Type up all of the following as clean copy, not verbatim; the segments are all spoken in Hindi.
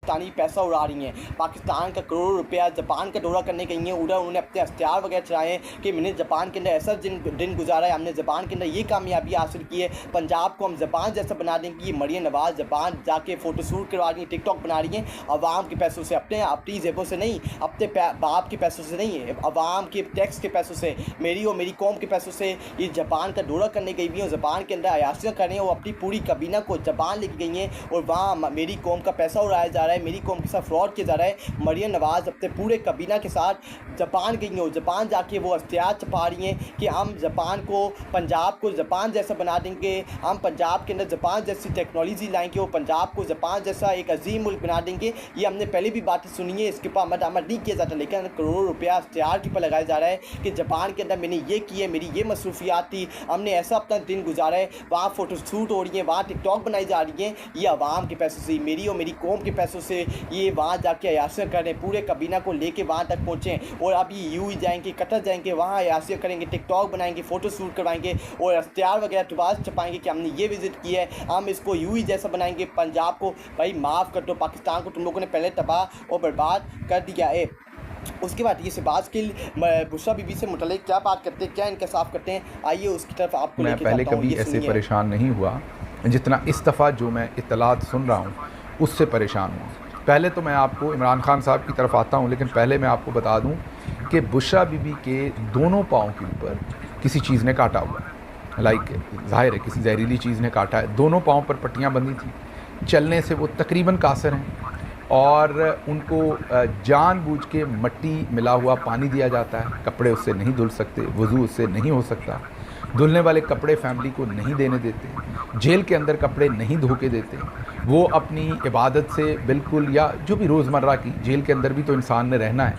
पाकिस्तानी पैसा उड़ा रही हैं, पाकिस्तान का करोड़ों रुपया जापान का दौरा करने गई हैं, उधर उन्होंने अपने हथियार वगैरह चलाए हैं कि मैंने जापान के अंदर ऐसा दिन गुजारा है, हमने जापान के अंदर ये कामयाबी हासिल की है, पंजाब को हम जापान जैसा बना देंगे। ये मरियम नवाज़ जापान जाके फ़ोटोशूट करवा रही हैं, टिकटॉक बना रही हैं अवाम के पैसों से, अपनी जेबों से नहीं, अपने बाप के पैसों से नहीं, अवाम के टैक्स के पैसों से, मेरी और मेरी कौम के पैसों से ये जापान का दौरा करने गई हुई हैं, जापान के अंदर अयाशियाँ कर रही हैं, वो अपनी पूरी kabina को जापान लेके गई हैं और वहाँ मेरी कौम का पैसा उड़ाया जा रहा है, मेरी कौम के साथ फ्रॉड किया जा रहा है। मरियम नवाज़ अपने पूरे kabina के साथ जापान गई हैं और जापान जाके वो हथियार छपा रही हैं कि हम जापान को, पंजाब को जापान जैसा बना देंगे, हम पंजाब के अंदर जापान जैसी टेक्नोलॉजी लाएंगे और पंजाब को जापान जैसा एक अजीम मुल्क बना देंगे। ये हमने पहले भी बातें सुनी है, इसके ऊपर अमल नहीं किया जाता, लेकिन करोड़ों रुपया हथियार के ऊपर लगाया जा रहा है कि जापान के अंदर मैंने ये की है, मेरी ये मसरूफियात थी, हमने ऐसा अपना दिन गुजारा है, वहाँ फ़ोटोशूट हो रही हैं, वहाँ टिकटॉक बनाई जा रही हैं, ये आवाम के पैसों से, मेरी और मेरी कौम के पैसों से ये वहाँ जाके अयाशियाँ कर रहे हैं, पूरे kabina को लेके वहाँ तक पहुँचे और अब ये यूं ही जाएंगे, कतर जाएंगे, वहाँ अयाशियाँ करेंगे, टिकटॉक बनाएंगे, फ़ोटोशूट करवाएंगे और हथियार वगैरह टुबास छपाएंगे कि हमने ये विज़िट की है, हम इसको यूं ही जैसा बनाएंगे। पंजाब को भाई माफ़ कर दो, पाकिस्तान को तुम लोगों ने पहले तबाह और बर्बाद कर दिया है। उसके बाद ये शहबाज गिल बुशरा बीबी से मुतल्लिक़ क्या बात करते हैं, क्या इंकशाफ करते हैं, आइए उसकी तरफ आपको मैं लेके पहले जाता हूँ। कभी ऐसे परेशान नहीं हुआ जितना इस दफ़ा जो मैं इत्तलात सुन रहा हूँ उससे परेशान हूँ। पहले तो मैं आपको इमरान खान साहब की तरफ आता हूँ, लेकिन पहले मैं आपको बता दूँ कि बुशरा बीबी के दोनों पाँव के ऊपर किसी चीज़ ने काटा हुआ है, ज़ाहिर है किसी जहरीली चीज़ ने काटा है। दोनों पाँव पर पट्टियाँ बंधी थी, चलने से वो तकरीबन कासर हैं और उनको जानबूझ के मट्टी मिला हुआ पानी दिया जाता है, कपड़े उससे नहीं धुल सकते, वज़ू उससे नहीं हो सकता, धुलने वाले कपड़े फैमिली को नहीं देने देते, जेल के अंदर कपड़े नहीं धो के देते, वो अपनी इबादत से बिल्कुल, या जो भी रोज़मर्रा की जेल के अंदर भी तो इंसान ने रहना है,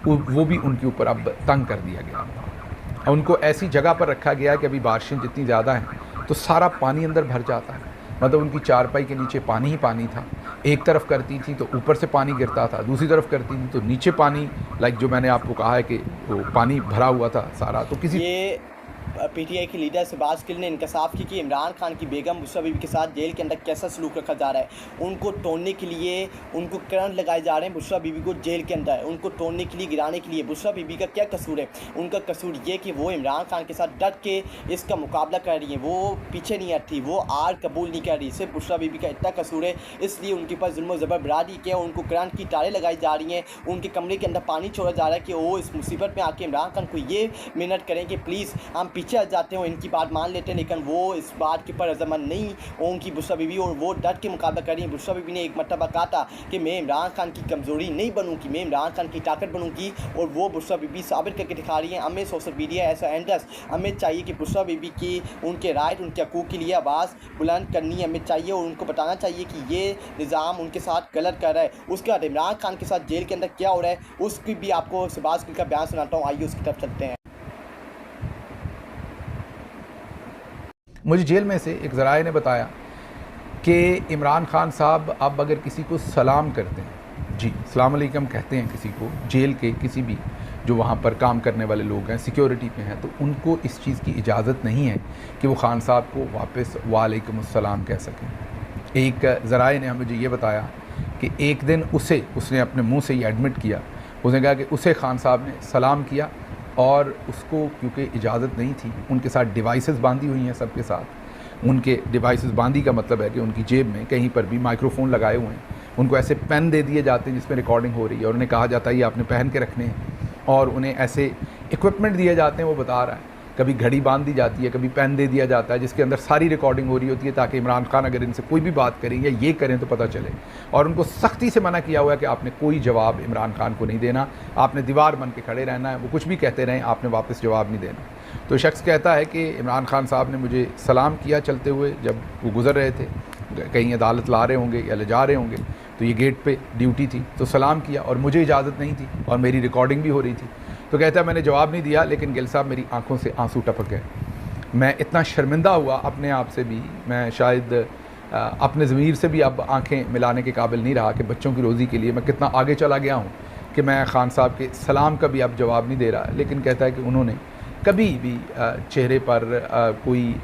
वो भी उनके ऊपर अब तंग कर दिया गया। उनको ऐसी जगह पर रखा गया है कि अभी बारिशें जितनी ज़्यादा हैं तो सारा पानी अंदर भर जाता है, मतलब उनकी चारपाई के नीचे पानी ही पानी था। एक तरफ करती थी तो ऊपर से पानी गिरता था, दूसरी तरफ करती थी तो नीचे पानी, जो मैंने आपको कहा है कि वो पानी भरा हुआ था सारा। तो किसी पीटीआई के लीडर शहबाज गिल ने इंकशाफ की कि इमरान खान की बेगम बुशरा बीबी के साथ जेल के अंदर कैसा सलूक रखा जा रहा है। उनको तोड़ने के लिए उनको करंट लगाए जा रहे हैं बुशरा बीबी को जेल के अंदर, उनको तोड़ने के लिए, गिराने के लिए। बुशरा बीबी का क्या कसूर है? उनका कसूर ये कि वो इमरान खान के साथ डट के इसका मुकाबला कर रही हैं, वो पीछे नहीं हटती, वो आर कबूल नहीं कर रही। सिर्फ बुशरा बीबी का इतना कसूर है, इसलिए उनके पास जुल्म ज़बर बढ़ा दी कि उनको करंट की तारें लगाई जा रही हैं, उनके कमरे के अंदर पानी छोड़ा जा रहा है कि वो इस मुसीबत में आके इमरान खान को ये मिन्नत करें कि प्लीज़ हम पीछे हट जाते हैं, इनकी बात मान लेते हैं, लेकिन वो इस बात के ऊपर रजामंद नहीं उनकी बुशरा बीबी, और वो डट के मुकाबला कर रही हैं। बुशरा बीबी ने एक मरतबा कहा था कि मैं इमरान खान की कमज़ोरी नहीं बनूंगी, मैं इमरान खान की ताकत बनूंगी, और वो बुशरा बीबी साबित करके दिखा रही हैं। हमें सोशल मीडिया ऐसा एंडस, हमें चाहिए कि बुशरा बीबी की उनके राइट, उनके हकूक़ के लिए आवाज़ बुलंद करनी हमें चाहिए और उनको बताना चाहिए कि ये निज़ाम उनके साथ गलत कर रहा है। उसके बाद इमरान खान के साथ जेल के अंदर क्या हो रहा है उसकी भी आपको शहबाज गिल का बयान सुनाता हूँ, आइए उसकी तरफ चलते हैं। मुझे जेल में से एक ज़राए ने बताया कि इमरान खान साहब अब अगर किसी को सलाम करते हैं, जी अस्सलाम वालेकुम कहते हैं किसी को, जेल के किसी भी जो वहाँ पर काम करने वाले लोग हैं, सिक्योरिटी पे हैं, तो उनको इस चीज़ की इजाज़त नहीं है कि वो खान साहब को वापस वालेकुम अस्सलाम कह सकें। एक ज़राए ने मुझे ये बताया कि एक दिन उसने अपने मुँह से ये एडमिट किया, उसने कहा कि उसे खान साहब ने सलाम किया और उसको क्योंकि इजाज़त नहीं थी, उनके साथ डिवाइसेस बांधी हुई हैं, सबके साथ उनके डिवाइसेस बांधी का मतलब है कि उनकी जेब में कहीं पर भी माइक्रोफोन लगाए हुए हैं, उनको ऐसे पेन दे दिए जाते हैं जिसमें रिकॉर्डिंग हो रही है और उन्हें कहा जाता है ये आपने पहन के रखने हैं, और उन्हें ऐसे इक्विपमेंट दिए जाते हैं, वो बता रहा है, कभी घड़ी बांध दी जाती है, कभी पेन दे दिया जाता है जिसके अंदर सारी रिकॉर्डिंग हो रही होती है ताकि इमरान खान अगर इनसे कोई भी बात करें या ये करें तो पता चले। और उनको सख्ती से मना किया हुआ है कि आपने कोई जवाब इमरान खान को नहीं देना, आपने दीवार बन के खड़े रहना है, वो कुछ भी कहते रहें, आपने वापस जवाब नहीं देना। तो शख्स कहता है कि इमरान खान साहब ने मुझे सलाम किया चलते हुए, जब वो गुज़र रहे थे, कहीं अदालत ला रहे होंगे या ले जा रहे होंगे, तो ये गेट पे ड्यूटी थी तो सलाम किया और मुझे इजाज़त नहीं थी और मेरी रिकॉर्डिंग भी हो रही थी। तो कहता है मैंने जवाब नहीं दिया, लेकिन गिल साहब मेरी आंखों से आंसू टपक गए, मैं इतना शर्मिंदा हुआ अपने आप से भी, मैं शायद अपने ज़मीर से भी अब आंखें मिलाने के काबिल नहीं रहा कि बच्चों की रोज़ी के लिए मैं कितना आगे चला गया हूँ कि मैं खान साहब के सलाम का भी अब जवाब नहीं दे रहा। लेकिन कहता है कि उन्होंने कभी भी चेहरे पर कोई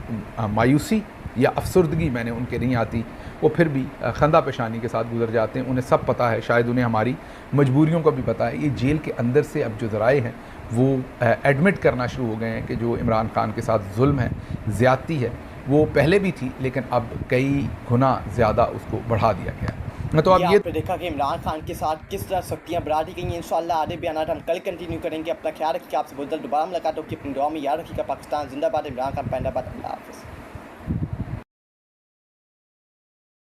मायूसी या अफसरदगी मैंने उनके नहीं आती, वो फिर भी खंदा पेशानी के साथ गुजर जाते हैं। उन्हें सब पता है, शायद उन्हें हमारी मजबूरियों का भी पता है। ये जेल के अंदर से अब जो ज़राए हैं वो एडमिट करना शुरू हो गए हैं कि जो इमरान खान के साथ जुल्म है, ज़्यादती है, वो पहले भी थी लेकिन अब कई गुना ज़्यादा उसको बढ़ा दिया गया है। तो अब ये आपने देखा कि इमरान खान के साथ किस तरह सख्तियाँ बढ़ा दी गई हैं। इंशाल्लाह आगे बयान हम कल कंटिन्यू करेंगे। अपना ख्याल रखिए, आपसे बहुत जल्द दोबारा मुलाकात होगी। अपनी दुआ में याद रखिएगा। पाकिस्तान जिंदाबाद, इमरान खान पैंदाबाद। अल्लाह हाफ़िज़।